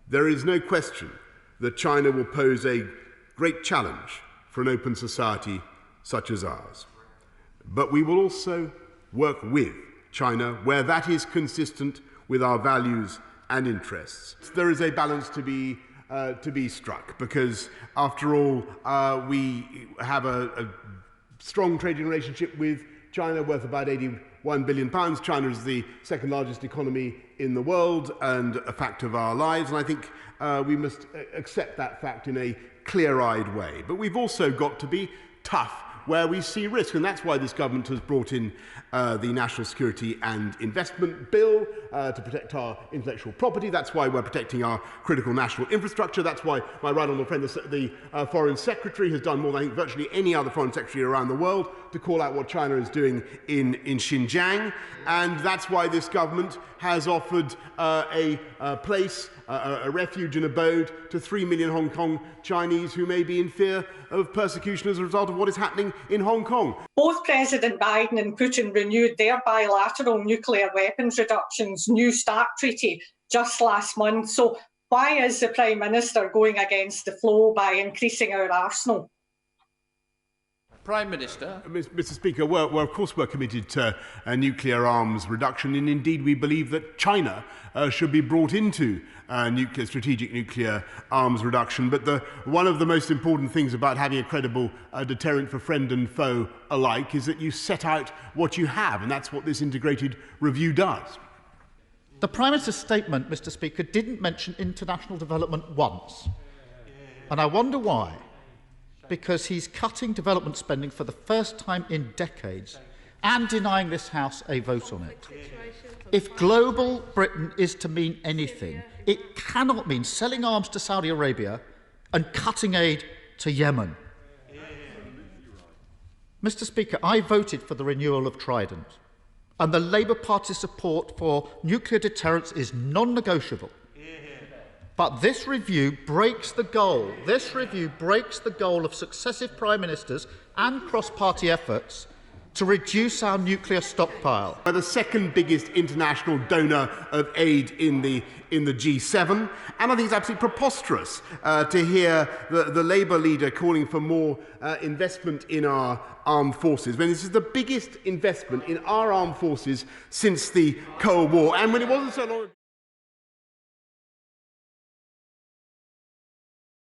There is no question that China will pose a great challenge for an open society such as ours. But we will also work with China where that is consistent with our values and interests. There is a balance to be struck because, after all, we have a strong trading relationship with China worth about £81 billion. China is the second largest economy in the world and a fact of our lives, and I think we must accept that fact in a clear-eyed way. But we've also got to be tough where we see risk, and that's why this government has brought in the National Security and Investment Bill to protect our intellectual property. That's why we're protecting our critical national infrastructure. That's why my right honourable friend, the Foreign Secretary, has done more than I think virtually any other Foreign Secretary around the world to call out what China is doing in Xinjiang. And that's why this government has offered a place, a refuge and abode to 3 million Hong Kong Chinese who may be in fear of persecution as a result of what is happening in Hong Kong. Both President Biden and Putin renewed their bilateral nuclear weapons reductions New START treaty just last month. So why is the Prime Minister going against the flow by increasing our arsenal? Prime Minister. Mr. Speaker, of course we're committed to nuclear arms reduction, and indeed we believe that China should be brought into strategic nuclear arms reduction. But one of the most important things about having a credible deterrent for friend and foe alike is that you set out what you have, and that's what this integrated review does. The Prime Minister's statement, Mr. Speaker, didn't mention international development once. And I wonder why. Because he's cutting development spending for the first time in decades and denying this House a vote on it. If global Britain is to mean anything, it cannot mean selling arms to Saudi Arabia and cutting aid to Yemen. Mr. Speaker, I voted for the renewal of Trident, and the Labour Party's support for nuclear deterrence is non-negotiable. But this review breaks the goal. This review breaks the goal of successive Prime Ministers and cross-party efforts to reduce our nuclear stockpile. We're the second biggest international donor of aid in the G7, and I think it's absolutely preposterous to hear the Labour leader calling for more investment in our armed forces, when this is the biggest investment in our armed forces since the Cold War, and when it wasn't so long ago.